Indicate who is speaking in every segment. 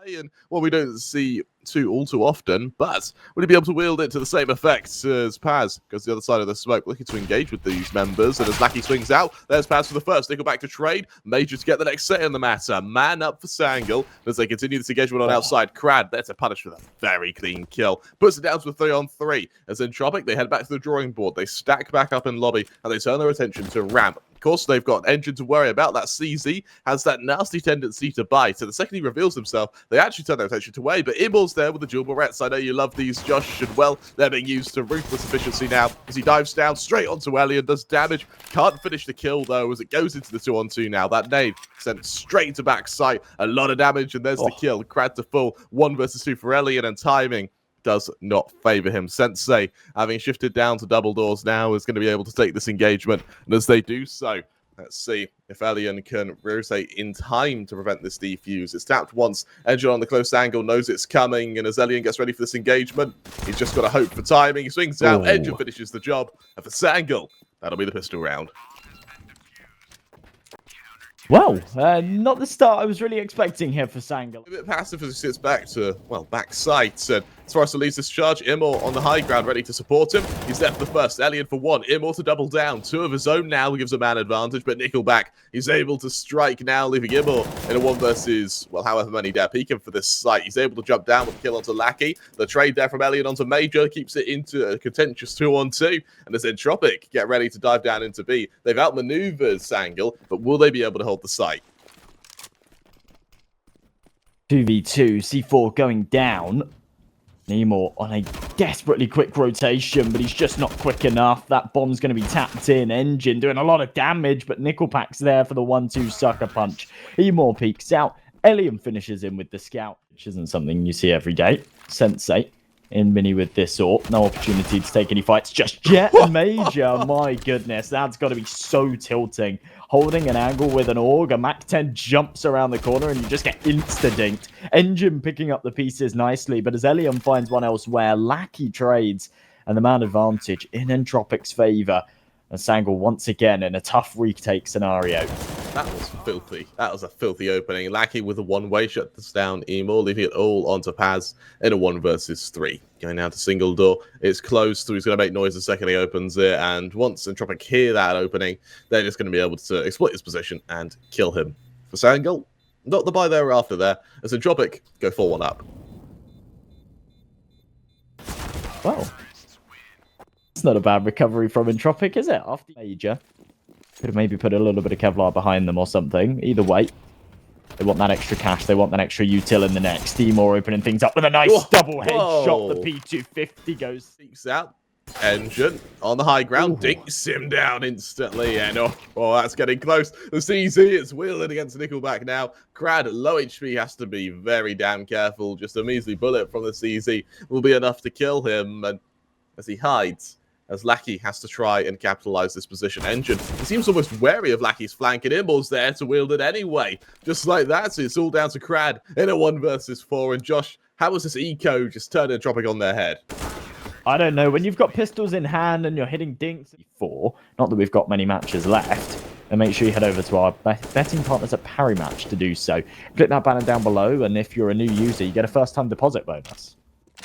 Speaker 1: And well, we don't see all too often, but will he be able to wield it to the same effect as Paz goes to the other side of the smoke, looking to engage with these members, and as Lackey swings out, there's Paz for the first, NickelBack to trade, Major to get the next say in the matter, man up for Sangal, as they continue this engagement on outside, Krad there to punish with a very clean kill, puts it down to a 3-on-3, as Entropiq, they head back to the drawing board, they stack back up in lobby, and they turn their attention to ramp. Of course, they've got ngiN to worry about. That CZ has that nasty tendency to bite. So the second he reveals himself, they actually turn their attention to way. But imoRR's there with the dual barrettes. I know you love these, Josh, and well, they're being used to ruthless efficiency now as he dives down straight onto Ellie and does damage. Can't finish the kill, though, as it goes into the 2-on-2 now. That nade sent straight to backside. A lot of damage, and there's the kill. Krad to full. 1 versus 2 for Ellie, and timing does not favor him. Sensei, having shifted down to double doors now, is going to be able to take this engagement. And as they do so, let's see if Elian can rotate in time to prevent this defuse. It's tapped once. ngiN on the close angle knows it's coming. And as Elian gets ready for this engagement, he's just got to hope for timing. He swings out. ngiN finishes the job. And for Sangal, that'll be the pistol round.
Speaker 2: Well, not the start I was really expecting here for Sangal.
Speaker 1: A bit passive as he sits back to, well, back sight. And as far as to leads this charge, imoRRR on the high ground ready to support him. He's there for the first. Elian for 1. imoRRR to double down. 2 of his own now gives a man advantage, but NickelBack, he's able to strike now, leaving imoRRR in a 1 versus, well, however many dare peek him for this site. He's able to jump down with a kill onto Lackey. The trade there from Elian onto Major keeps it into a contentious 2-on-2. And as Entropiq get ready to dive down into B, they've outmaneuvered Sangal, but will they be able to hold the site?
Speaker 2: 2v2, C4 going down. imoRRR on a desperately quick rotation, but he's just not quick enough. That bomb's going to be tapped in. ngiN doing a lot of damage, but NickelBack's there for the 1-2 sucker punch. imoRRR peeks out. Elian finishes in with the scout, which isn't something you see every day. Sensei in mini with this AWP. No opportunity to take any fights just yet. Major, my goodness, that's got to be so tilting. Holding an angle with an AUG, a MAC-10 jumps around the corner and you just get insta-dinked. ngiN picking up the pieces nicely, but as Elian finds one elsewhere, Lackey trades and the man advantage in Entropiq's favor. And Sangal once again in a tough retake scenario.
Speaker 1: That was filthy. That was a filthy opening. Lackey with a one-way shut this down. imoRRR leaving it all onto Paz in a 1 versus 3. Going down to single door. It's closed, so he's going to make noise the second he opens it. And once Entropiq hear that opening, they're just going to be able to exploit his position and kill him. For Sangal, not the buy thereafter there, as Entropiq go 4-1 up.
Speaker 2: Well, it's not a bad recovery from Entropiq, is it? After Major. Could have maybe put a little bit of Kevlar behind them or something. Either way, they want that extra cash. They want that extra util in the next. imoRRR opening things up with a nice double headshot. The P250 goes.
Speaker 1: Seeks out. ngiN on the high ground. Dinks him down instantly. And oh, that's getting close. The CZ is wielded against NickelBack now. Krad, low HP, has to be very damn careful. Just a measly bullet from the CZ will be enough to kill him. And as he hides, as Lackey has to try and capitalize this position. ngiN, he seems almost wary of Lackey's flank, and imoRRR's there to wield it anyway. Just like that, so it's all down to Krad in a 1 versus 4. And Josh, how was this eco just turned Entropiq on their head?
Speaker 2: I don't know. When you've got pistols in hand and you're hitting dinks for, not that we've got many matches left, then make sure you head over to our betting partners at Parry Match to do so. Click that banner down below, and if you're a new user, you get a first-time deposit bonus.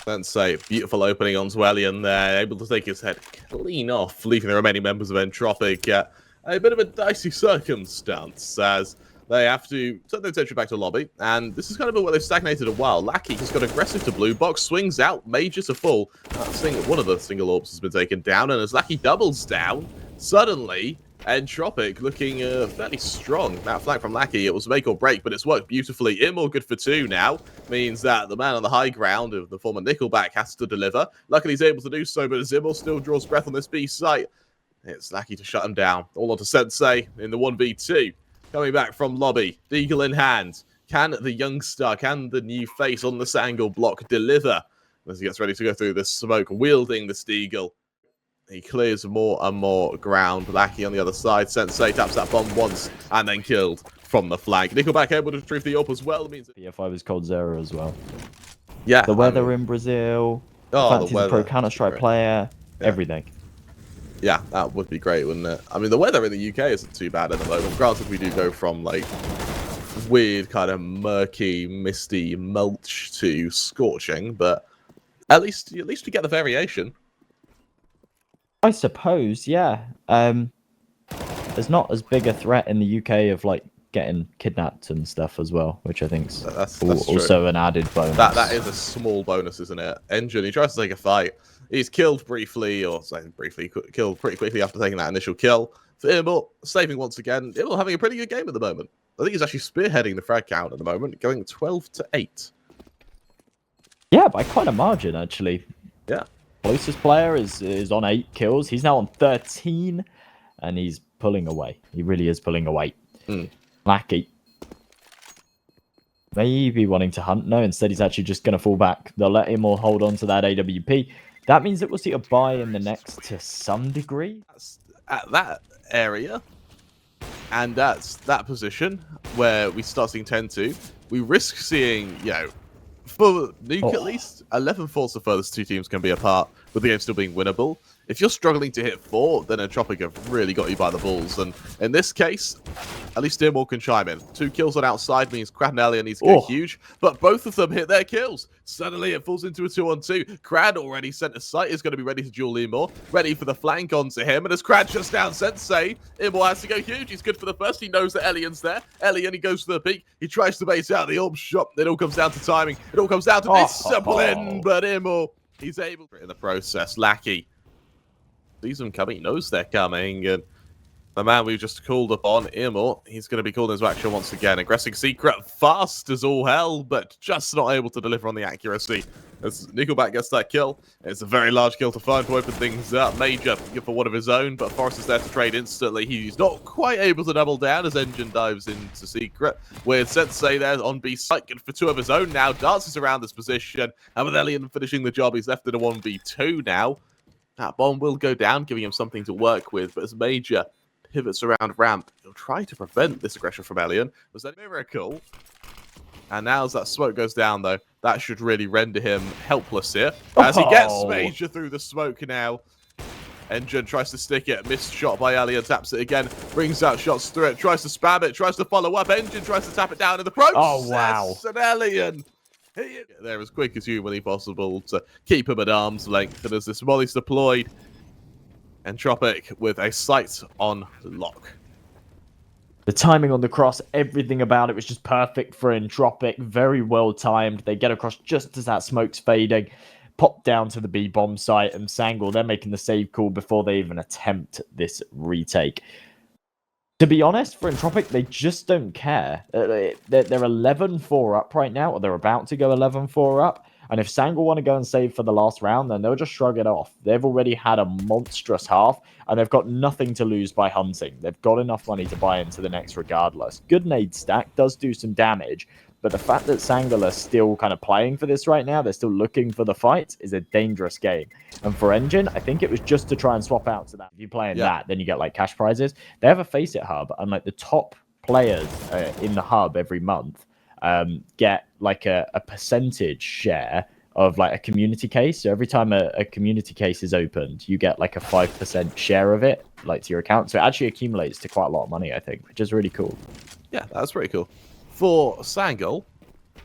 Speaker 1: Let's say beautiful opening onto Elian there, able to take his head clean off, leaving the remaining members of Entropiq a bit of a dicey circumstance as they have to turn their attention back to lobby, and this is kind of where they've stagnated a while. Lackey has got aggressive to blue box, swings out, Major to full. One of the single AWPs has been taken down, and as Lackey doubles down, suddenly Entropiq looking fairly strong. That flank from Lackey, it was make or break, but it's worked beautifully. imoRRR good for 2 now. Means that the man on the high ground of the former NickelBack has to deliver. Luckily, he's able to do so, but as imoRRR still draws breath on this B site, it's Lackey to shut him down. All onto Sensei in the 1v2. Coming back from lobby, deagle in hand. Can the youngster, can the new face on the Sangal block deliver? As he gets ready to go through this smoke, wielding this deagle. He clears more and more ground. Lackey on the other side. Sensei taps that bomb once and then killed from the flank. NickelBack able to retrieve the AWP as well. Means
Speaker 2: PF5 is coldzera as well.
Speaker 1: Yeah.
Speaker 2: The weather in Brazil.
Speaker 1: Oh, the weather.
Speaker 2: Pro Counter-Strike player. Yeah. Everything.
Speaker 1: Yeah, that would be great, wouldn't it? I mean, the weather in the UK isn't too bad at the moment. Granted, we do go from like weird kind of murky, misty mulch to scorching, but at least we get the variation.
Speaker 2: I suppose, yeah. There's not as big a threat in the UK of like getting kidnapped and stuff as well, which I think's
Speaker 1: that's
Speaker 2: also an added bonus.
Speaker 1: That is a small bonus, isn't it? ngiN, he tries to take a fight. He's killed briefly, or sorry, briefly, killed pretty quickly after taking that initial kill. For imoRR, saving once again. imoRR having a pretty good game at the moment. I think he's actually spearheading the frag count at the moment, going 12-8.
Speaker 2: Yeah, by quite a margin, actually.
Speaker 1: Yeah.
Speaker 2: Closest player is on 8 kills. He's now on 13, and he's pulling away. He really is pulling away. Lackey. Maybe wanting to hunt. No, instead he's actually just going to fall back. They'll let him all hold on to that AWP. That means that we'll see a buy in the next to some degree.
Speaker 1: At that area, and that's that position where we start seeing 10-2, we risk seeing, you know, for Nuke at least, 11-4's the furthest two teams can be apart, with the game still being winnable. If you're struggling to hit 4, then Entropiq have really got you by the balls. And in this case, at least imoRR can chime in. 2 kills on outside means Krad and Elliot needs to go huge, but both of them hit their kills. Suddenly it falls into a 2-on-2. Krad already sent a sight, is going to be ready to duel imoRR, ready for the flank onto him. And as Krad shuts down Sensei, imoRR has to go huge. He's good for the first. He knows that Elian's there. Elian, he goes to the peak. He tries to bait out the orb shot. It all comes down to timing. It all comes down to discipline. But imoRR, he's able to in the process. Lackey sees them coming, knows they're coming, and the man we've just called upon, imoRR, he's going to be called into action once again. Aggressing secret, fast as all hell, but just not able to deliver on the accuracy. As NickelBack gets that kill, it's a very large kill to find to open things up. Major for one of his own, but Forrest is there to trade instantly. He's not quite able to double down as ngiN dives into secret. With Sensei there on B site, good for 2 of his own now, dances around this position, and with Elian finishing the job, he's left in a 1v2 now. That bomb will go down, giving him something to work with, but as Major pivots around ramp, he'll try to prevent this aggression from Elian. Was that a miracle? And now as that smoke goes down, though, that should really render him helpless here. As he gets Major through the smoke now. ngiN tries to stick it, missed shot by Elian, taps it again, brings out shots through it, tries to spam it, tries to follow up. ngiN tries to tap it down in the process.
Speaker 2: Oh, wow.
Speaker 1: And Elian there as quick as humanly possible to keep him at arm's length. And as this molly's deployed, Entropiq with a sight on lock.
Speaker 2: The timing on the cross, everything about it was just perfect for Entropiq. Very well timed. They get across just as that smoke's fading. Pop down to the B bomb site, and Sangal, they're making the save call before they even attempt this retake. To be honest, for Entropiq, they just don't care. They're 11-4 up right now, or they're about to go 11-4 up. And if Sangal want to go and save for the last round, then they'll just shrug it off. They've already had a monstrous half, and they've got nothing to lose by hunting. They've got enough money to buy into the next regardless. Good nade stack does do some damage, but the fact that Sangal are still kind of playing for this right now, they're still looking for the fight, is a dangerous game. And for ngiN, I think it was just to try and swap out to that. If you play in that, then you get like cash prizes. They have a FaZe hub, and like the top players in the hub every month get like a percentage share of like a community case. So every time a community case is opened, you get like a 5% share of it, like to your account. So it actually accumulates to quite a lot of money, I think, which is really cool.
Speaker 1: Yeah, that's pretty cool. For Sangal,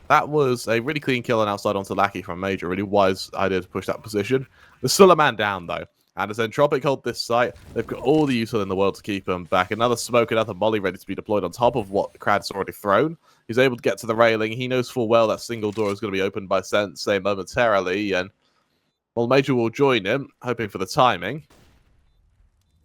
Speaker 1: that was a really clean kill and outside onto Lackey from Major. Really wise idea to push that position. There's still a man down, though. And as Entropiq hold this site, they've got all the util in the world to keep them back. Another smoke, another molly ready to be deployed on top of what Krad's already thrown. He's able to get to the railing. He knows full well that single door is going to be opened by Sensei momentarily. And, well, Major will join him, hoping for the timing.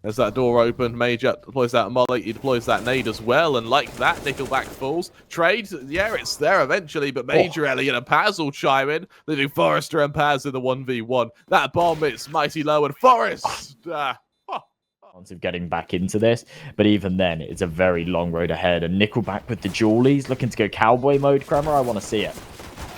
Speaker 1: As that door opened, Major deploys that molly, he deploys that nade as well, and like that, NickelBack falls. Trade, yeah, it's there eventually, but Major, Elliot, and Paz will chime in, leaving Forrester and Paz in the 1v1. That bomb, it's mighty low, and Forrest!
Speaker 2: Of getting back into this, but even then, it's a very long road ahead, and NickelBack with the Julies, looking to go cowboy mode, Kramer, I want to see it.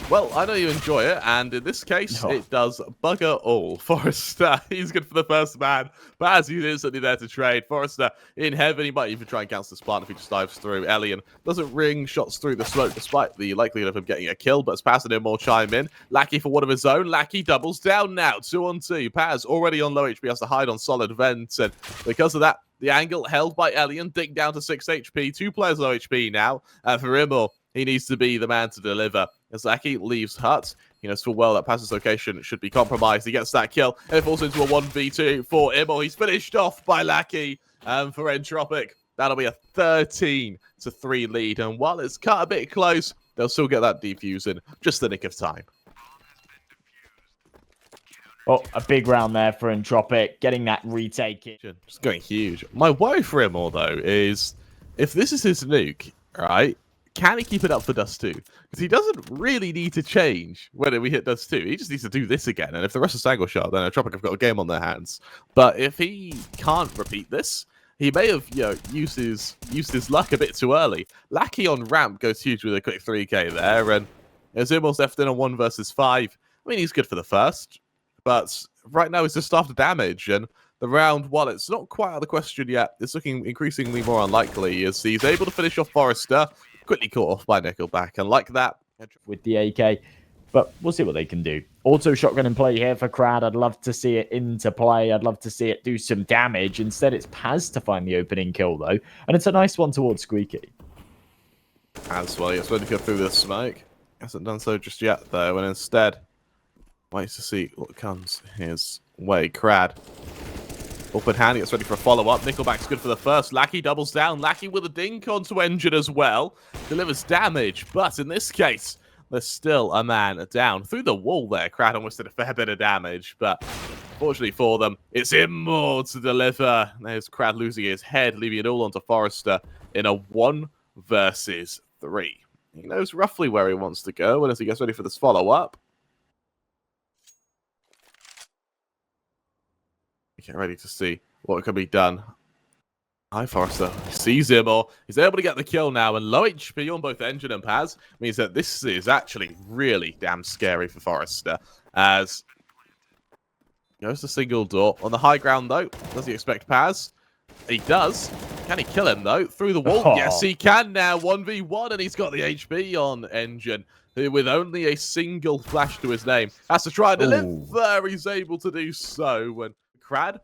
Speaker 1: Well, I know you enjoy it, and in this case, it does bugger all. Forrester, he's good for the first man. Baz, he's instantly there to trade. Forrester in heaven, he might even try and cancel this plant if he just dives through. Elian doesn't ring shots through the smoke, despite the likelihood of him getting a kill, but as Paz and imoRR chime in. Lackey for one of his own. Lackey doubles down now, 2-on-2. Paz already on low HP, has to hide on solid vent, and because of that, The angle held by eLiGe, digged down to 6 HP. 2 players low HP now. For imoRR, he needs to be the man to deliver. As Lackey leaves hut, he knows full well that Paz's location should be compromised. He gets that kill, and it falls into a 1v2 for imoRR. He's finished off by Lackey for Entropiq. That'll be a 13-3 lead, and while it's cut a bit close, they'll still get that defuse in just the nick of time.
Speaker 2: Oh, a big round there for Entropiq, getting that retake in.
Speaker 1: Just going huge. My worry for imoRR, though, is if this is his nuke, right, can he keep it up for Dust 2? Because he doesn't really need to change when we hit Dust 2. He just needs to do this again. And if the rest of Sangal shot, then Entropiq have got a game on their hands. But if he can't repeat this, he may have, used his luck a bit too early. Lackey on ramp goes huge with a quick 3k there, and as imoRR's left in a 1 versus 5. I mean, he's good for the first, but right now he's just after damage, and the round, while it's not quite out of the question yet, it's looking increasingly more unlikely as he's able to finish off Forrester, quickly caught off by NickelBack, and like that,
Speaker 2: with the AK. But we'll see what they can do. Auto shotgun in play here for Krad. I'd love to see it into play. I'd love to see it do some damage. Instead, it's Paz to find the opening kill, though. And it's a nice one towards Squeaky.
Speaker 1: As well, he's ready to go through the smoke. Hasn't done so just yet, though. And instead, waits to see what comes his way. Krad. Open hand, he gets ready for a follow-up. NickelBack's good for the first. Lackey doubles down. Lackey with a dink onto ngiN as well. Delivers damage, but in this case, there's still a man down. Through the wall there, Krad almost did a fair bit of damage, but fortunately for them, it's imoRR to deliver. There's Krad losing his head, leaving it all onto Forrester in a 1 versus 3. He knows roughly where he wants to go, and as he gets ready for this follow-up, get ready to see what can be done. Hi, Forrester. He sees imoRR. He's able to get the kill now, and low HP on both ngiN and Paz means that this is actually really damn scary for Forrester. As he goes to single door. On the high ground, though, does he expect Paz? He does. Can he kill him, though? Through the wall? Oh. Yes, he can now. 1v1, and he's got the HP on ngiN, who with only a single flash to his name has to try and deliver. He's able to do so. When Krad,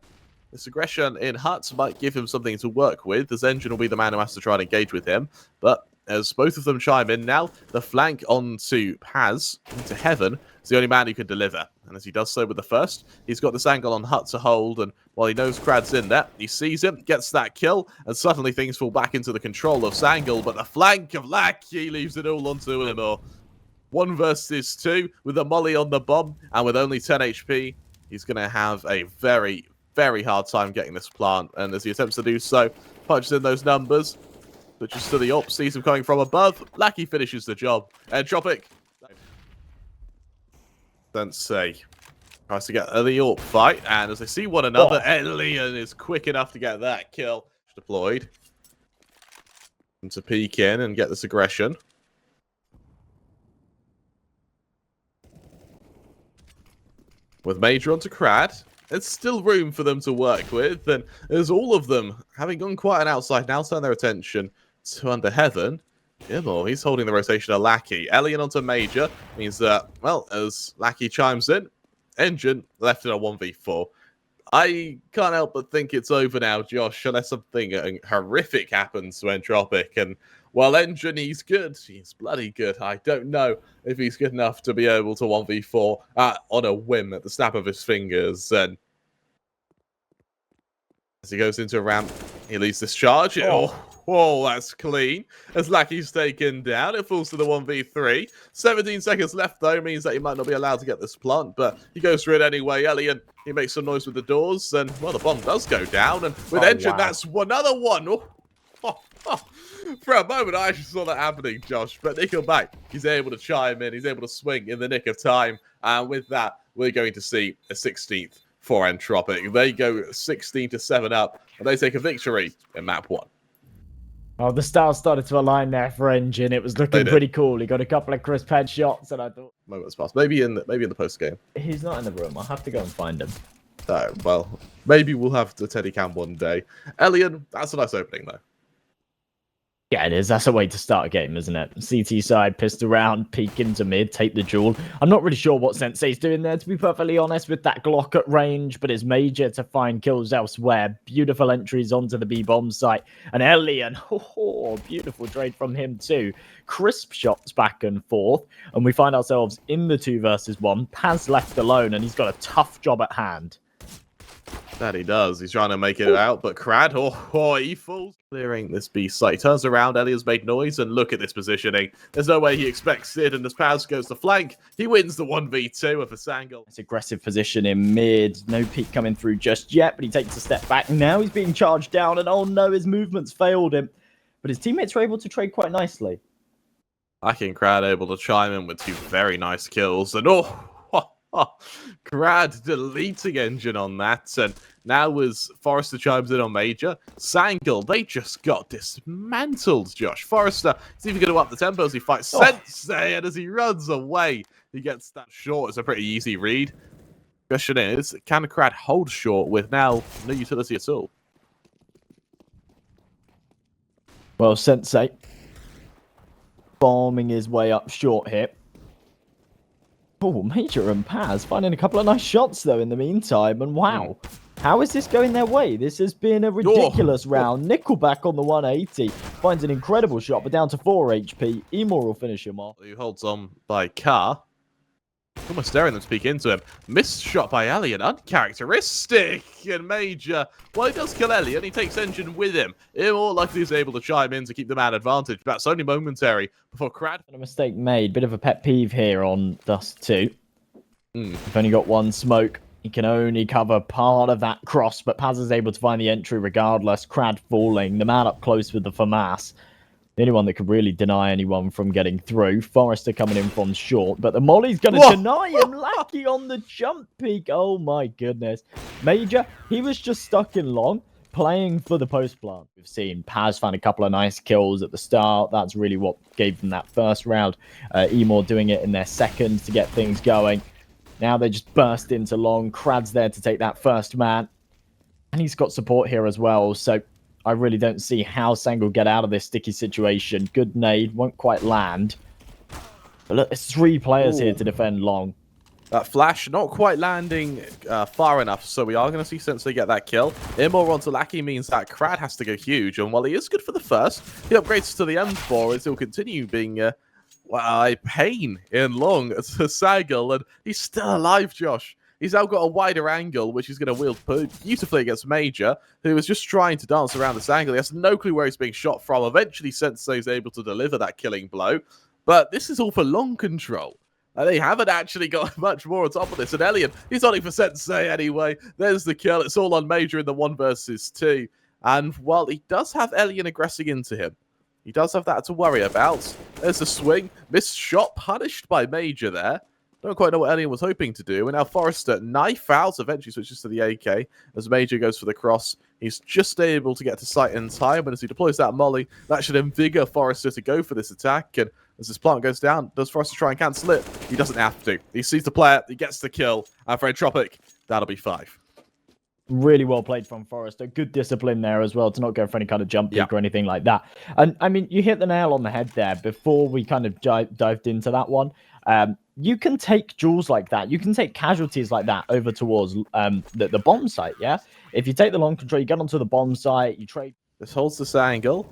Speaker 1: this aggression in huts might give him something to work with, as ngiN will be the man who has to try and engage with him. But as both of them chime in now, the flank onto Paz, into heaven, is the only man who can deliver. And as he does so with the first, he's got this angle on hut to hold, and while he knows Krad's in there, he sees him, gets that kill, and suddenly things fall back into the control of Sangal, but the flank of Lackey leaves it all onto imoRR. 1 versus 2, with a molly on the bomb, and with only 10 HP, he's going to have a very, very hard time getting this plant. And as he attempts to do so, punches in those numbers, but just to the op, sees him coming from above. Lackey finishes the job. Entropiq, don't say, tries to get the AWP fight, and as they see one another, eLiGe is quick enough to get that kill. Deployed. And to peek in and get this aggression. With Major onto Krad, there's still room for them to work with, and as all of them, having gone quite an outside, now turn their attention to under heaven. imoRR, he's holding the rotation of Lackey. eLiGe onto Major means that, well, as Lackey chimes in, ngiN left in a 1v4. I can't help but think it's over now, Josh, unless something horrific happens to Entropiq. And while ngiN, he's good. He's bloody good. I don't know if he's good enough to be able to 1v4 on a whim at the snap of his fingers. And as he goes into a ramp, he leads this charge. Oh, that's clean. As Lackey's taken down, it falls to the 1v3. 17 seconds left, though, means that he might not be allowed to get this plant, but he goes through it anyway. eLiGe, he makes some noise with the doors, and, well, the bomb does go down. And with ngiN, that's another one. For a moment, I actually saw that happening, Josh. But NickelBack, he's able to chime in. He's able to swing in the nick of time. And with that, we're going to see a 16th for Entropiq. They go 16-7 up, and they take a victory in map 1.
Speaker 2: Oh, the stars started to align there for ngiN. It was looking pretty cool. He got a couple of crisp headshots, and I thought
Speaker 1: moments passed. Maybe in the post game.
Speaker 2: He's not in the room. I'll have to go and find him.
Speaker 1: Oh, well, maybe we'll have the Teddy Cam one day. eLiGe, that's a nice opening though.
Speaker 2: Yeah, it is. That's a way to start a game, isn't it? CT side, pissed around, peek into mid, take the jewel. I'm not really sure what Sensei's doing there, to be perfectly honest, with that Glock at range, but it's major to find kills elsewhere. Beautiful entries onto the B-bomb site. And Elian, beautiful trade from him too. Crisp shots back and forth, and we find ourselves in the 2 versus 1. Paz left alone, and he's got a tough job at hand.
Speaker 1: That he does. He's trying to make it out, but Krad, he falls. Clearing this B site. He turns around, Elian's made noise, and look at this positioning. There's no way he expects it, and as Paz goes to flank, he wins the 1v2 with a Sangal.
Speaker 2: It's aggressive position in mid. No peek coming through just yet, but he takes a step back. Now he's being charged down, and oh no, his movements failed him. But his teammates were able to trade quite nicely.
Speaker 1: Lacking Krad able to chime in with 2 very nice kills, and Krad deleting ngiN on that, and now as Forrester chimes in on Major, Sangal, they just got dismantled, Josh. Forrester is even going to up the tempo as he fights Sensei, and as he runs away, he gets that short. It's a pretty easy read. Question is, can Krad hold short with now no utility at all?
Speaker 2: Well, Sensei bombing his way up short here. Oh, Major and Paz finding a couple of nice shots, though, in the meantime. And wow, how is this going their way? This has been a ridiculous round. NickelBack on the 180 finds an incredible shot, but down to 4 HP. imoRR will finish him off.
Speaker 1: He holds on by Car. Almost daring them to peek into him. Missed shot by Elian, uncharacteristic. And Major, well, he does kill Elian, he takes ngiN with him. imoRR likely is able to chime in to keep the man advantage, but that's only momentary before Krad.
Speaker 2: A mistake made. Bit of a pet peeve here on Dust 2. We've only got 1 smoke. He can only cover part of that cross, but Paz is able to find the entry regardless. Krad falling. The man up close with the FAMAS. The only one that could really deny anyone from getting through. Forrester coming in from short, but the Molly's going to deny him. Lackey on the jump peak. Oh my goodness. Major, he was just stuck in long, playing for the post plant. We've seen Paz found a couple of nice kills at the start. That's really what gave them that first round. imoRR doing it in their second to get things going. Now they just burst into long. Krad's there to take that first man. And he's got support here as well, so I really don't see how Sangal get out of this sticky situation. Good nade, won't quite land. But look, there's 3 players here to defend long.
Speaker 1: That flash not quite landing far enough, so we are going to see Sensei get that kill. imoRR onto Lackey means that Krad has to go huge, and while he is good for the first, he upgrades to the M4 as he'll continue being a pain in long to Sangal, and he's still alive, Josh. He's now got a wider angle, which he's going to wield beautifully against Major, who is just trying to dance around this angle. He has no clue where he's being shot from. Eventually, Sensei is able to deliver that killing blow. But this is all for long control. And they haven't actually got much more on top of this. And Elian, he's only for Sensei anyway. There's the kill. It's all on Major in the 1 versus 2. And while he does have Elian aggressing into him, he does have that to worry about. There's the swing. Missed shot, punished by Major there. Don't quite know what Elian was hoping to do. And now Forrester, knife out, eventually switches to the AK. As Major goes for the cross, he's just able to get to sight in time. And as he deploys that molly, that should invigor Forrester to go for this attack. And as this plant goes down, does Forrester try and cancel it? He doesn't have to. He sees the player, he gets the kill. And for Entropiq, that'll be 5.
Speaker 2: Really well played from Forrester. Good discipline there as well to not go for any kind of jump peek or anything like that. And I mean, you hit the nail on the head there before we kind of dived into that one. You can take jewels like that. You can take casualties like that over towards the bomb site, yeah? If you take the long control, you get onto the bomb site, you trade.
Speaker 1: This holds this angle.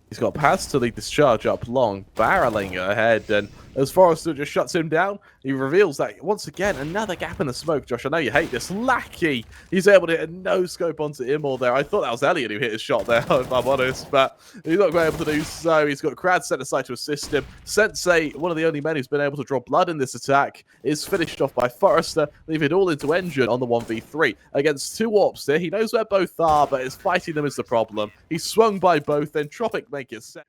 Speaker 1: He's got Paz to lead this charge up long, barreling ahead, and as Forrester just shuts him down, he reveals that, once again, another gap in the smoke. Josh, I know you hate this. Lackey, he's able to hit a no-scope onto imoRR there. I thought that was Elian who hit his shot there, if I'm honest, but he's not able to do so. He's got Krad set aside to assist him. Sensei, one of the only men who's been able to draw blood in this attack, is finished off by Forrester, leaving it all into ngiN on the 1v3. Against 2 ropz here, he knows where both are, but it's fighting them is the problem. He's swung by both, then Entropiq make it set.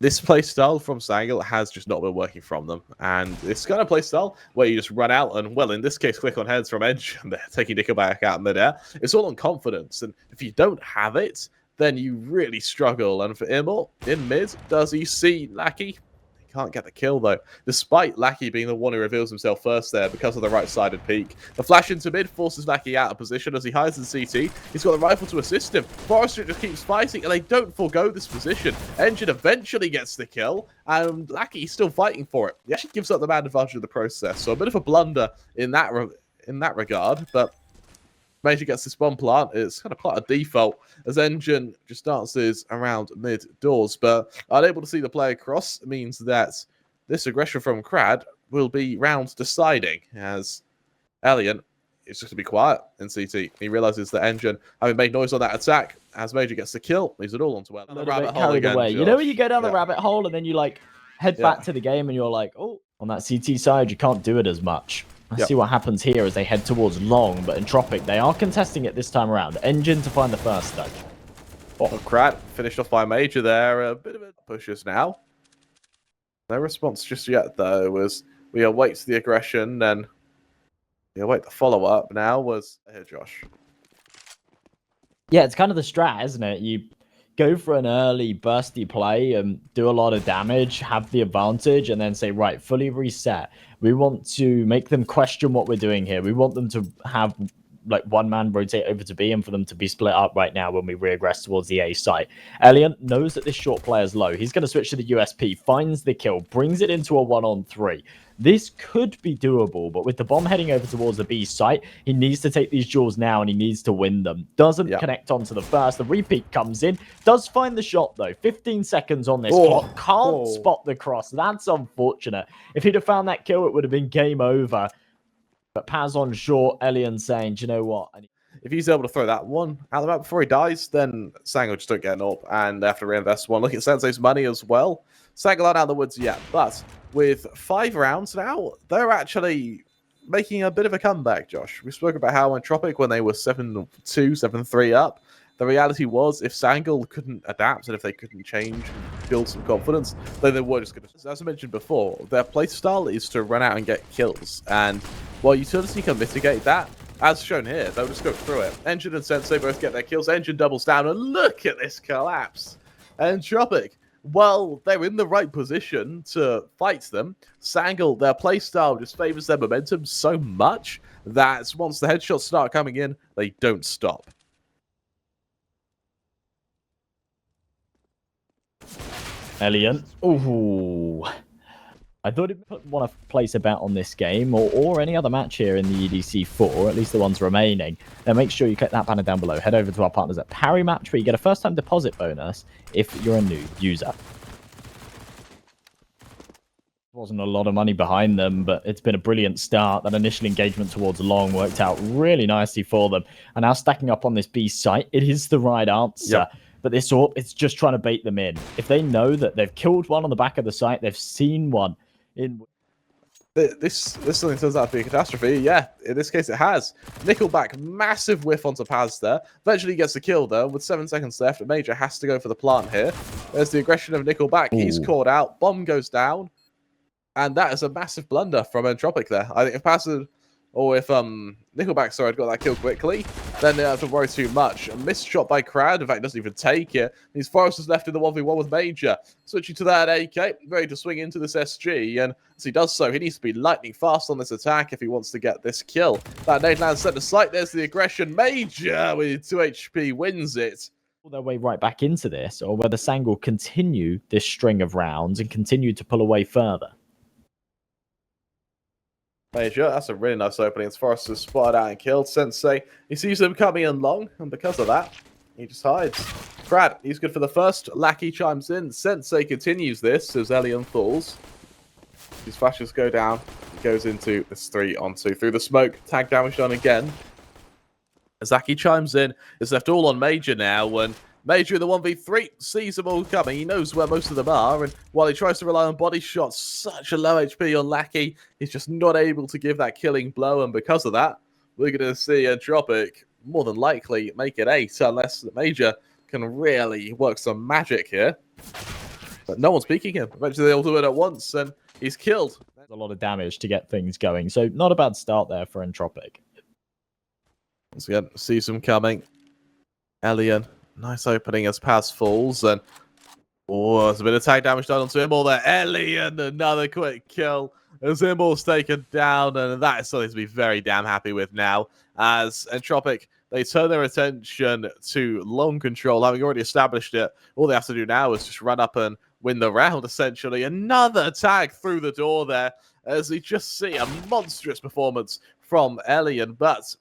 Speaker 1: This playstyle from Sangal has just not been working from them. And it's kind of playstyle where you just run out and, well, in this case, click on heads from edge and they're taking NickelBack out midair. It's all on confidence. And if you don't have it, then you really struggle. And for imoRR, in mid, does he see Lackey? He can't get the kill, though, despite Lackey being the one who reveals himself first there because of the right-sided peek. The flash into mid forces Lackey out of position as he hides in CT. He's got the rifle to assist him. Forrester just keeps fighting, and they don't forego this position. ngiN eventually gets the kill, and Lackey's still fighting for it. He actually gives up the man advantage of the process, so a bit of a blunder in that regard, but Major gets this bomb plant. It's kind of part of default as ngiN just dances around mid doors, but unable to see the play across means that this aggression from Krad will be round deciding as ELIGE is just to be quiet in CT. He realizes that ngiN, having made noise on that attack, as Major gets the kill, leaves it all onto well.
Speaker 2: The rabbit hole again, away. You know when you go down the rabbit hole and then you like head back to the game and you're like, oh, on that CT side you can't do it as much. Let's see what happens here as they head towards long, but Entropiq, they are contesting it this time around. ngiN to find the first touch.
Speaker 1: Oh, Krad finished off by Major there. A bit of a pushes now. No response just yet, though, as we await the aggression, and we await the follow-up now was here, Josh.
Speaker 2: Yeah, it's kind of the strat, isn't it? You go for an early bursty play and do a lot of damage, have the advantage, and then say, right, fully reset. We want to make them question what we're doing here. We want them to have like one man rotate over to B and for them to be split up right now when we regress towards the A site. ELIGE knows that this short player is low. He's going to switch to the USP, finds the kill, brings it into a 1-on-3. This could be doable, but with the bomb heading over towards the B site, he needs to take these duels now and he needs to win them. Doesn't connect onto the first. The repeat comes in. Does find the shot, though. 15 seconds on this clock. Can't spot the cross. That's unfortunate. If he'd have found that kill, it would have been game over. But Paz on short, ELIGE saying, do you know what?
Speaker 1: If he's able to throw that one out of the map before he dies, then Sangal just don't get an up and they have to reinvest one. Look at Sensei's money as well. Sangal aren't out of the woods yet, but with 5 rounds now, they're actually making a bit of a comeback, Josh. We spoke about how Entropiq, when they were 7-2, 7-3 up, the reality was if Sangal couldn't adapt and if they couldn't change, build some confidence, then they were just going to... As I mentioned before, their playstyle is to run out and get kills. And while Utility can mitigate that, as shown here, they'll just go through it. ngiN and Sensei both get their kills. ngiN doubles down, and look at this collapse. Entropiq, well, they're in the right position to fight them. Sangal, their playstyle just favors their momentum so much that once the headshots start coming in, they don't stop.
Speaker 2: ELIGE. Ooh. I thought he'd want to place a bet on this game or any other match here in the EDC4, at least the ones remaining. Then make sure you click that banner down below. Head over to our partners at Parry Match where you get a first-time deposit bonus if you're a new user. Wasn't a lot of money behind them, but it's been a brilliant start. That initial engagement towards long worked out really nicely for them. And now stacking up on this B site, it is the right answer. Yep. But this AWP, it's just trying to bait them in. If they know that they've killed one on the back of the site, they've seen one in...
Speaker 1: This something turns out to be a catastrophe. Yeah, in this case it has. NickelBack, massive whiff onto Paz there. Eventually gets the kill though, with 7 seconds left. Major has to go for the plant here. There's the aggression of NickelBack. He's caught out. Bomb goes down. And that is a massive blunder from Entropiq there. I think if Paz had... Or if NickelBack, sorry, had got that kill quickly, then they don't have to worry too much. A missed shot by Krad, in fact, doesn't even take it. These Foresters left in the 1v1 with Major. Switching to that AK, ready to swing into this SG, and as he does so, he needs to be lightning fast on this attack if he wants to get this kill. That nade land set to sight, there's the aggression. Major with 2 HP wins it.
Speaker 2: Their way right back into this, or whether Sangal continue this string of rounds and continue to pull away further.
Speaker 1: Major, that's a really nice opening. As Forrester spotted out and killed Sensei. He sees them coming in long, and because of that, he just hides. Krad, he's good for the first. Lackey chimes in. Sensei continues this as ELIGE falls. His flashes go down. He goes into this 3-on-2 through the smoke. Tag damage done again. As Lackey chimes in, it's left all on Major now, when Major in the 1v3 sees them all coming. He knows where most of them are, and while he tries to rely on body shots, such a low HP on Lackey, he's just not able to give that killing blow, and because of that, we're going to see Entropiq more than likely make it 8, unless the Major can really work some magic here. But no one's peeking him. Eventually they all do it at once, and he's killed.
Speaker 2: There's a lot of damage to get things going, so not a bad start there for Entropiq.
Speaker 1: Once again, sees them coming. ELIGE. Nice opening as Paz falls, and Oh, there's a bit of tag damage done onto imoRR there. Elian, another quick kill. As imoRR's taken down, and that is something to be very damn happy with now. As Entropiq, they turn their attention to long control, having already established it. All they have to do now is just run up and win the round, essentially. Another tag through the door there, as we just see a monstrous performance from Elian, but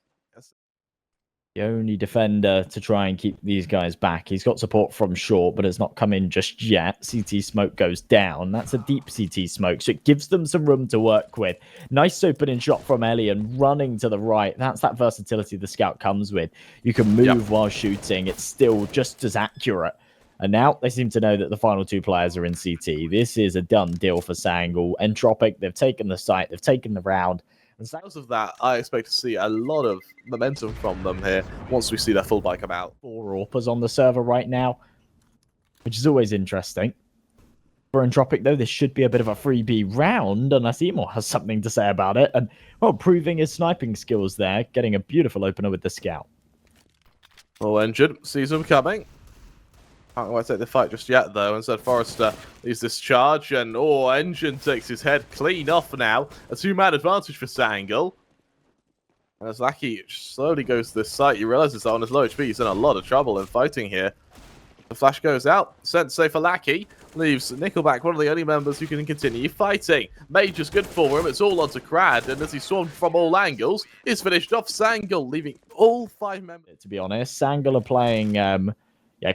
Speaker 2: the only defender to try and keep these guys back. He's got support from short, but it's not come in just yet. CT smoke goes down. That's a deep CT smoke, so it gives them some room to work with. Nice opening shot from Elian, running to the right. That's that versatility the scout comes with. You can move while shooting. It's still just as accurate. And now they seem to know that the final two players are in CT. This is a done deal for Sangal. Entropiq, they've taken the site, they've taken the round. And
Speaker 1: because of that, I expect to see a lot of momentum from them here once we see their full buy come out.
Speaker 2: 4 ropz on the server right now, which is always interesting. For Entropiq, though, this should be a bit of a freebie round, unless imoRR has something to say about it. And, well, proving his sniping skills there, getting a beautiful opener with the scout.
Speaker 1: Oh, ngiN sees him coming. Can't quite take the fight just yet, though. Instead, Forrester leaves this charge, and ngiN takes his head clean off now. A 2-man advantage for Sangal. And as Lackey slowly goes to this site, he realizes that on his low HP, he's in a lot of trouble in fighting here. The flash goes out. Sensei for Lackey leaves NickelBack, one of the only members who can continue fighting. Major's good for him. It's all onto Krad, and as he swarmed from all angles, he's finished off Sangal, leaving all 5 members.
Speaker 2: To be honest, Sangal are playing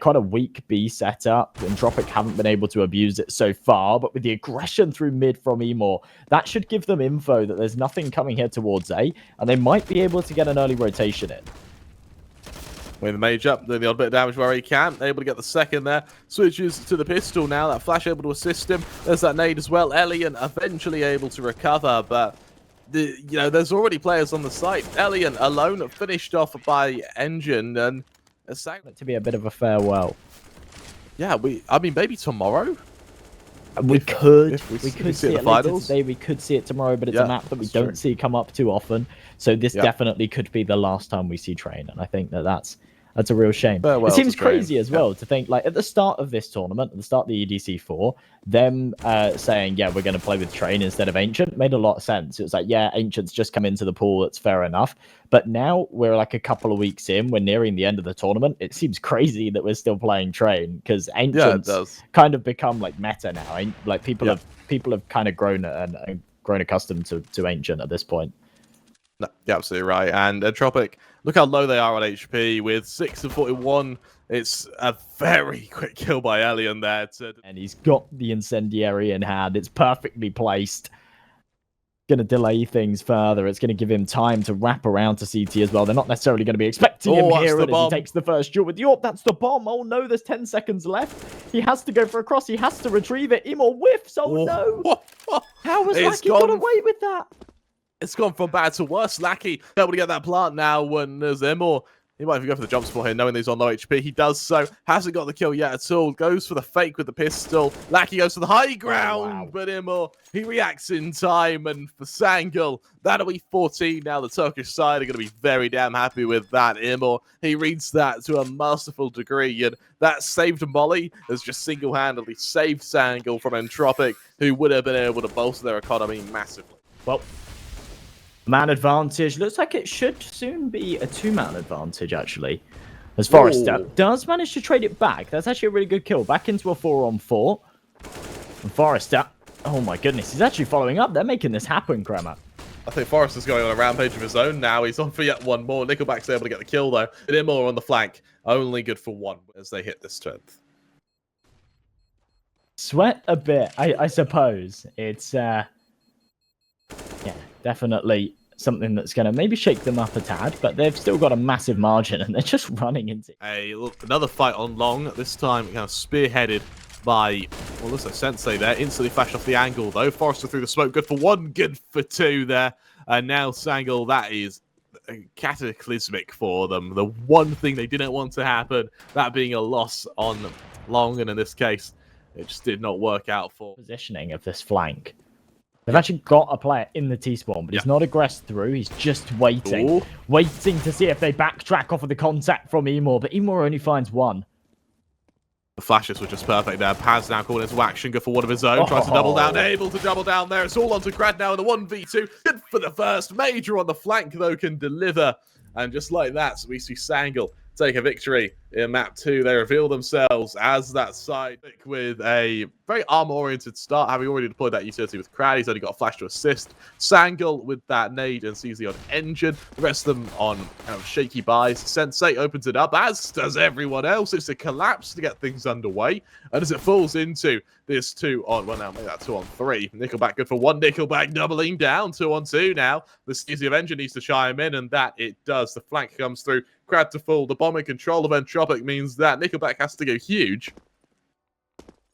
Speaker 2: quite a weak B setup. Entropiq haven't been able to abuse it so far, but with the aggression through mid from imoRR, that should give them info that there's nothing coming here towards A, and they might be able to get an early rotation in.
Speaker 1: With Major doing the odd bit of damage where he can, able to get the second there. Switches to the pistol now. That flash able to assist him. There's that nade as well. Elian eventually able to recover, but there's already players on the site. Elian alone, finished off by ngiN, and
Speaker 2: to be a bit of a farewell.
Speaker 1: Yeah, I mean, maybe tomorrow.
Speaker 2: We could
Speaker 1: see
Speaker 2: it later today. We could see it tomorrow, but it's a map that we don't see come up too often. So this definitely could be the last time we see Train, and I think that's a real shame.
Speaker 1: Farewell
Speaker 2: it seems crazy as well to think, like, at the start of this tournament, at the start of the EDC4, them saying, yeah, we're going to play with Train instead of Ancient made a lot of sense. It was like, yeah, Ancient's just come into the pool, it's fair enough. But now we're like a couple of weeks in, we're nearing the end of the tournament. It seems crazy that we're still playing Train, because Ancient's kind of become like meta now. Like people have kind of grown accustomed to Ancient at this point.
Speaker 1: No, you're absolutely right. And Entropiq, look how low they are on HP with 6 and 41. It's a very quick kill by Elian there.
Speaker 2: And he's got the incendiary in hand. It's perfectly placed. Going to delay things further. It's going to give him time to wrap around to CT as well. They're not necessarily going to be expecting him here as he takes the first duel with York. That's the bomb. Oh no, there's 10 seconds left. He has to go for a cross. He has to retrieve it. imoRR whiffs. Oh no. How has Lackey got away with that?
Speaker 1: It's gone from bad to worse. Lackey able to get that plant now when there's imoRR. He might even go for the jump spot here, knowing that he's on low HP. He does so. Hasn't got the kill yet at all. Goes for the fake with the pistol. Lackey goes for the high ground, but imoRR, he reacts in time. And for Sangal, that'll be 14 now. The Turkish side are going to be very damn happy with that. imoRR, he reads that to a masterful degree. And that saved Molly has just single-handedly saved Sangal from Entropiq, who would have been able to bolster their economy massively.
Speaker 2: Well, man advantage. Looks like it should soon be a 2-man advantage, actually. As Forrester does manage to trade it back. That's actually a really good kill. Back into a 4-on-4. And Forrester, oh my goodness, he's actually following up. They're making this happen, Kramer.
Speaker 1: I think Forrester's going on a rampage of his own now. He's on for yet one more. NickelBack's able to get the kill, though. And imoRR on the flank, only good for 1 as they hit this 10th.
Speaker 2: Sweat a bit, I suppose. It's, definitely something that's going to maybe shake them up a tad, but they've still got a massive margin, and they're just running into...
Speaker 1: Hey, look, another fight on long. This time, kind of spearheaded by, well, looks like Sensei there. Instantly flashed off the angle, though. Forrester through the smoke. Good for 1, good for 2 there. And now Sangal, that is cataclysmic for them. The one thing they didn't want to happen, that being a loss on long, and in this case, it just did not work out for...
Speaker 2: Positioning of this flank. They've actually got a player in the T-spawn, but he's not aggressed through. He's just waiting. Waiting to see if they backtrack off of the contact from imoRR, but imoRR only finds 1.
Speaker 1: The flashes were just perfect there. Paz now calling into action, good for one of his own. Tries to double down, able to double down there. It's all onto Krad now in the 1v2. Good for the first. Major on the flank, though, can deliver. And just like that, we see Sangal take a victory in map 2. They reveal themselves as that side with a very armor-oriented start, having already deployed that utility with Krad. He's only got a flash to assist. Sangal with that nade and sees the odd engine. The rest of them on kind of shaky buys. Sensei opens it up, as does everyone else. It's a collapse to get things underway. And as it falls into this 2-on, well, now make that 2-on-3. NickelBack good for one. NickelBack doubling down, 2-on-2 now. The CSGO engine needs to chime in, and that it does. The flank comes through. Krad to fall. The bomb in control of Entropiq means that NickelBack has to go huge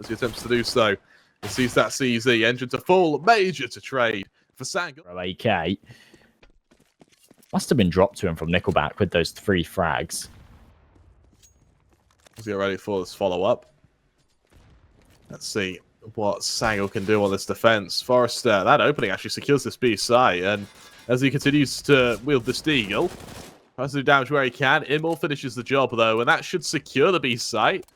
Speaker 1: as he attempts to do so. He sees that CZ engine to fall. Major to trade for Sangal.
Speaker 2: AK must have been dropped to him from NickelBack with those 3 frags.
Speaker 1: Let's get ready for this follow-up. Let's see what Sangal can do on this defense. Forrester, that opening actually secures this B site, and as he continues to wield this deagle, tries to do damage where he can. imoRR finishes the job, though, and that should secure the B site.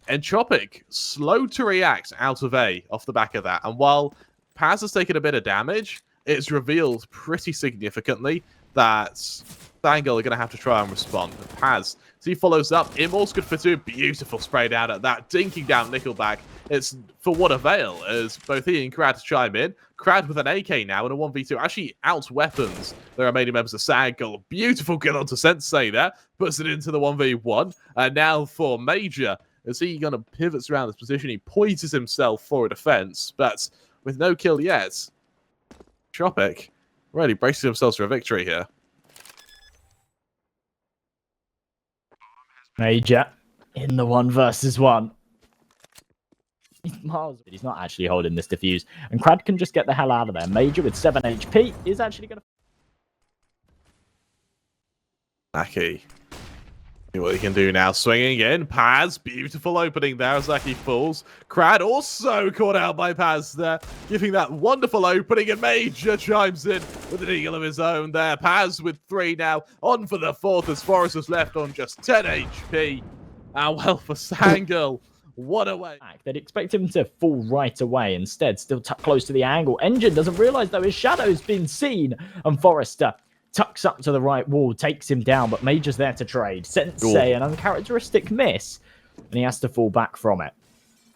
Speaker 1: Entropiq, slow to react out of A off the back of that. And while Paz has taken a bit of damage, it's revealed pretty significantly that Sangal are going to have to try and respond. Paz, so he follows up. imoRR's good for 2. Beautiful spray down at that. Dinking down NickelBack. It's for what avail as both he and Krad chime in. Krad with an AK now in a 1v2 actually out-weapons the remaining members of Sangal. Beautiful kill onto Sensei there. Puts it into the 1v1. And now for Major, as he kind of pivots around this position, he poises himself for a defense, but with no kill yet, Entropiq really braces themselves for a victory here.
Speaker 2: Major in the 1v1. He's miles. He's not actually holding this defuse, and Krad can just get the hell out of there. Major with 7 HP is actually going to.
Speaker 1: Lucky. See what he can do now. Swinging in. Paz. Beautiful opening there as Lucky falls. Krad also caught out by Paz there, giving that wonderful opening, and Major chimes in with an eagle of his own there. Paz with 3 now. On for the 4th as Forrest is left on just 10 HP. And well for Sangal. What a way.
Speaker 2: They'd expect him to fall right away. Instead, still tucked close to the angle. Engine doesn't realize, though, his shadow's been seen. And Forrester tucks up to the right wall, takes him down, but Major's there to trade. Sensei, an uncharacteristic miss, and he has to fall back from it.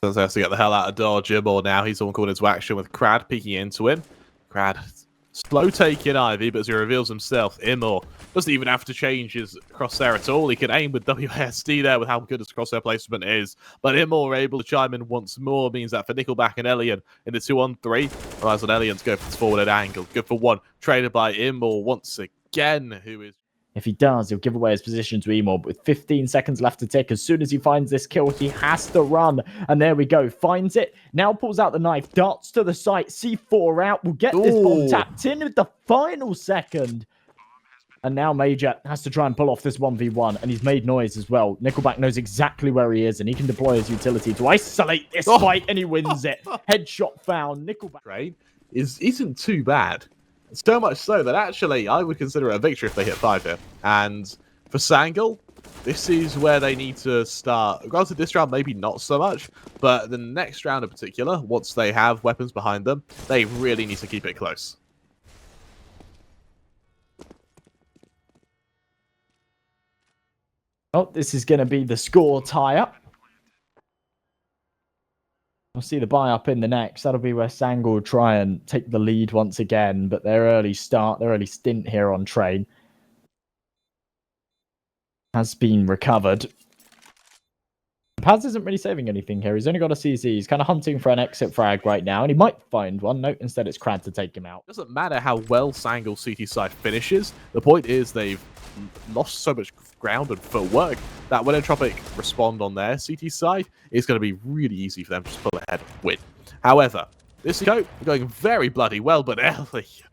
Speaker 1: Sensei has to get the hell out of dodge. imoRR now, he's on called into action with Krad peeking into him. Krad, slow taking Ivy, but as he reveals himself, imoRR doesn't even have to change his crosshair at all. He can aim with WSD there with how good his crosshair placement is. But imoRR able to chime in once more means that for NickelBack and Elian in the 2-on-3, relies on Elian to go for this forward angle. Good for 1. Traded by imoRR once again, who is...
Speaker 2: If he does, he'll give away his position to imoRR. But with 15 seconds left to tick, as soon as he finds this kill, he has to run. And there we go. Finds it. Now pulls out the knife. Darts to the site. C4 out. Will get this bomb tapped in with the final second. And now Major has to try and pull off this 1v1. And he's made noise as well. NickelBack knows exactly where he is. And he can deploy his utility to isolate this fight. And he wins it. Headshot found. NickelBack
Speaker 1: trade isn't too bad. So much so that actually I would consider it a victory if they hit 5 here. And for Sangal, this is where they need to start. Granted, this round maybe not so much, but the next round in particular, once they have weapons behind them, they really need to keep it close.
Speaker 2: Oh, this is going to be the score tie-up. We'll see the buy-up in the next. That'll be where Sangal will try and take the lead once again, but their early stint here on train has been recovered. Paz isn't really saving anything here. He's only got a CZ. He's kind of hunting for an exit frag right now, and he might find one. No, instead it's Krad to take him out.
Speaker 1: Doesn't matter how well Sangal CT side finishes. The point is they've lost so much ground and footwork that when Entropiq respond on their CT side, it's going to be really easy for them to just pull ahead and win. However, this is going very bloody well, but Elliot,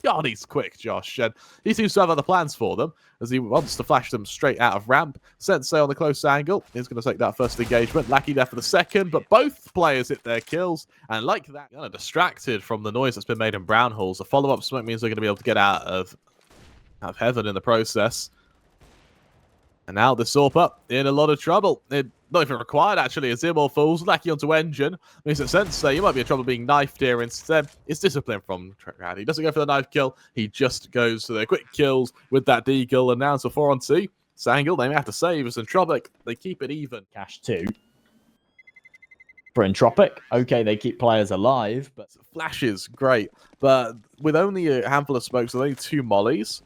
Speaker 1: God, he's quick, Josh, and he seems to have other plans for them as he wants to flash them straight out of ramp. Sensei on the close angle is going to take that first engagement. Lucky there for the second, but both players hit their kills, and like that, kind of distracted from the noise that's been made in Brown Halls. A follow-up smoke means they're going to be able to get out of heaven in the process. And now the Sorpa in a lot of trouble. It not even required, actually, as imoRR falls. Lackey onto ngiN. Means that Sensei, you might be in trouble being knifed here. Instead, it's discipline from Krad. He doesn't go for the knife kill. He just goes for the quick kills with that deagle. And now it's a 4-on-2. Sangal, they may have to save as Entropiq. They keep it even.
Speaker 2: Cash 2. For Entropiq, okay, they keep players alive, but
Speaker 1: Flashes, great. But with only a handful of smokes and only 2 mollies,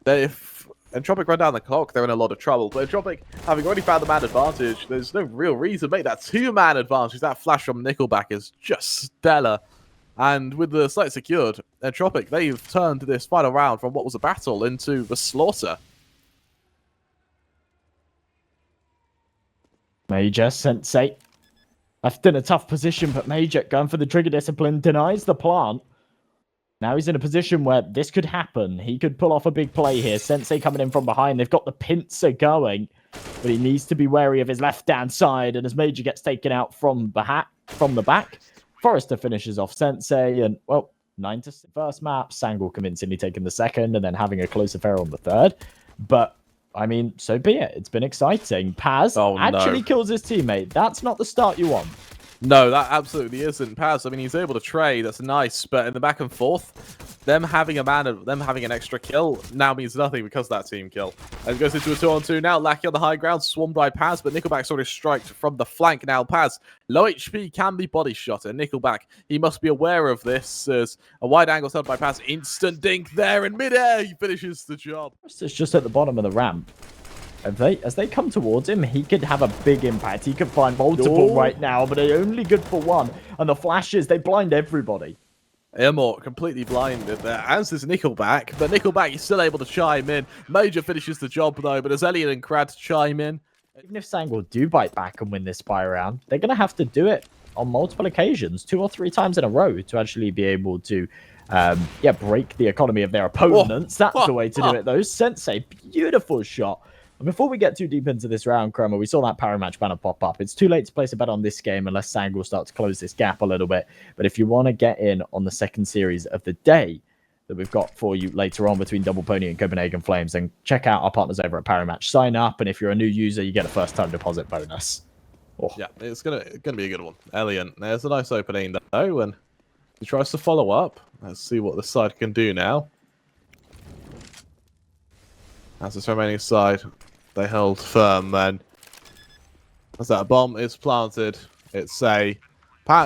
Speaker 1: if Entropiq run down the clock, they're in a lot of trouble. But Entropiq, having already found the man advantage, there's no real reason to make that 2-man advantage. That flash from NickelBack is just stellar. And with the site secured, Entropiq, they've turned this final round from what was a battle into a slaughter.
Speaker 2: Major, Sensei. Left in a tough position, but Major going for the trigger discipline, denies the plant. Now he's in a position where this could happen. He could pull off a big play here. Sensei coming in from behind. They've got the pincer going, but he needs to be wary of his left-hand side. And as Major gets taken out from the back, Forrester finishes off Sensei. And, well, 9-6 first map. Sangal convincingly taking the second and then having a close affair on the third. But, I mean, so be it. It's been exciting. Paz actually kills his teammate. That's not the start you want.
Speaker 1: No, that absolutely isn't. Paz, I mean, he's able to trade. That's nice. But in the back and forth, them having an extra kill now means nothing because of that team kill. And it goes into a 2-on-2 now. Lackey on the high ground, swarmed by Paz, but NickelBack sort of striked from the flank now. Paz, low HP, can be body shot. And NickelBack, he must be aware of this as a wide angle held by Paz. Instant dink there in midair. He finishes the job.
Speaker 2: It's just at the bottom of the ramp. As they come towards him, he could have a big impact. He could find multiple right now, but they're only good for one. And the flashes, they blind everybody.
Speaker 1: imoRR completely blinded there, as is NickelBack, but NickelBack is still able to chime in. Major finishes the job though, but as Elliot and Krad chime in.
Speaker 2: Even if Sangal do bite back and win this spy round, they're going to have to do it on multiple occasions, 2 or 3 times in a row, to actually be able to break the economy of their opponents. That's the way to do it though. Sensei, beautiful shot. And before we get too deep into this round, Kramer, we saw that power match banner pop up. It's too late to place a bet on this game unless Sangal starts to close this gap a little bit. But if you want to get in on the second series of the day that we've got for you later on between Double Pony and Copenhagen Flames, then check out our partners over at Power Match. Sign up, and if you're a new user, you get a first-time deposit bonus.
Speaker 1: Oh. Yeah, it's gonna be a good one. Elian, there's a nice opening though, and he tries to follow up. Let's see what the side can do now. That's his remaining side. They held firm, and as that bomb is planted, it's a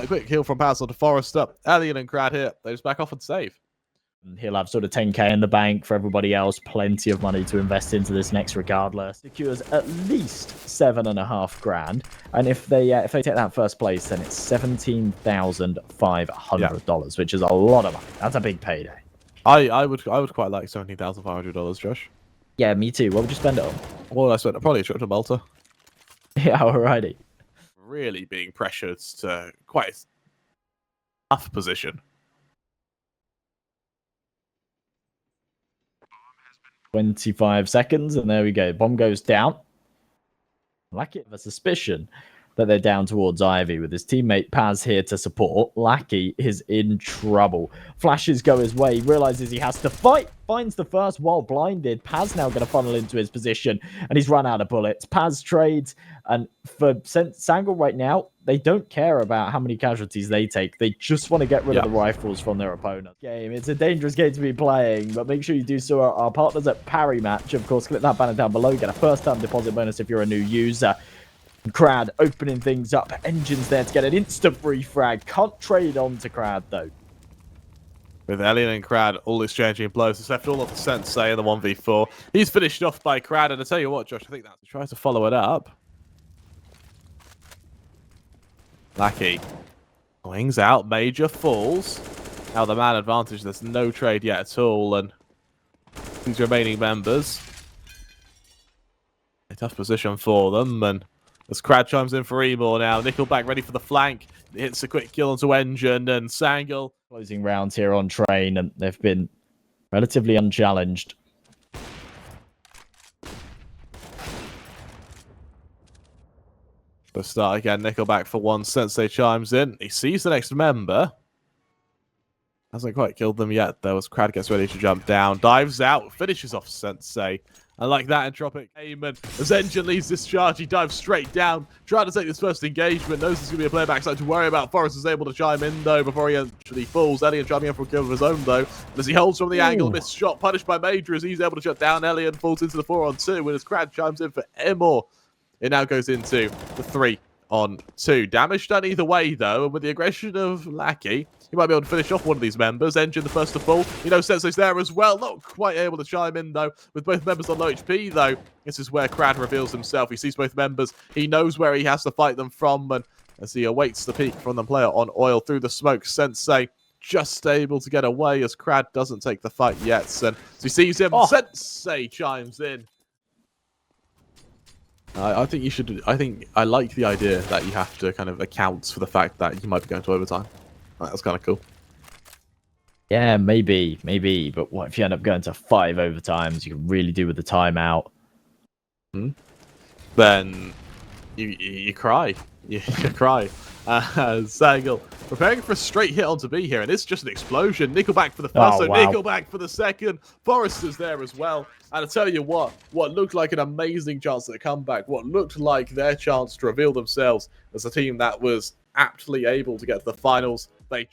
Speaker 1: quick heal from Paz onto Forrester. Elian and Krad here. They just back off and save.
Speaker 2: He'll have sort of 10k in the bank for everybody else. Plenty of money to invest into this next regardless. Secures at least 7.5 grand. And if they take that first place, then it's $17,500, which is a lot of money. That's a big payday.
Speaker 1: I would quite like $17,500, Josh.
Speaker 2: Yeah, me too. What would you spend it on?
Speaker 1: Well, I spent probably a trip to Malta.
Speaker 2: Yeah, alrighty.
Speaker 1: Really being pressured to quite a tough position.
Speaker 2: 25 seconds, and there we go. Bomb goes down. Lackey have a suspicion that they're down towards Ivy with his teammate Paz here to support. Lackey is in trouble. Flashes go his way. He realizes he has to fight. Finds the first while blinded. Paz now going to funnel into his position, and he's run out of bullets. Paz trades, and for Sangal right now, they don't care about how many casualties they take. They just want to get rid of the rifles from their opponent. It's a dangerous game to be playing, but make sure you do so. Our partners at Parry Match, of course, click that banner down below. Get a first-time deposit bonus if you're a new user. Krad opening things up. ngiN's there to get an instant refrag. Can't trade on to Krad, though.
Speaker 1: With Elian and Krad all exchanging blows. It's left all of the Sensei in the 1v4. He's finished off by Krad, and I tell you what, Josh, I think that's tries to follow it up. Lackey wings out, Major falls. Now the man advantage, there's no trade yet at all, and these remaining members. A tough position for them, and as Krad chimes in for imoRR now, NickelBack ready for the flank. Hits a quick kill onto ngiN, and Sangal.
Speaker 2: Closing rounds here on train, and they've been relatively unchallenged.
Speaker 1: Let's start again. NickelBack for one. Sensei chimes in. He sees the next member. Hasn't quite killed them yet, though, as Krad gets ready to jump down. Dives out. Finishes off Sensei. I like that, Entropiq. Amen. As ngiN leads this charge, he dives straight down, trying to take this first engagement. Knows there's going to be a player backside to worry about. Forrest is able to chime in, though, before he actually falls. Elian trying in for a kill of his own, though. As he holds from the angle, missed shot, punished by Major, as he's able to shut down Elian, falls into the 4-on-2, and as Krad chimes in for imoRR, it now goes into the 3-on-2. Damage done either way, though, and with the aggression of Lackey, he might be able to finish off one of these members. ngiN the first to fall. You know, Sensei's there as well. Not quite able to chime in, though, with both members on low HP, though. This is where Krad reveals himself. He sees both members. He knows where he has to fight them from, and as he awaits the peek from the player on oil through the smoke, Sensei just able to get away as Krad doesn't take the fight yet. And as he sees him, Sensei chimes in. I think you should. I like the idea that you have to kind of account for the fact that you might be going to overtime. That's kind of cool.
Speaker 2: Yeah, maybe. But what if you end up going to 5 overtimes? You can really do with the timeout.
Speaker 1: Then you cry. You cry. Sangal preparing for a straight hit onto B here, and it's just an explosion. NickelBack for the first, NickelBack for the second. Forrest is there as well. And I tell you what looked like an amazing chance at a comeback, what looked like their chance to reveal themselves as a team that was aptly able to get to the finals. They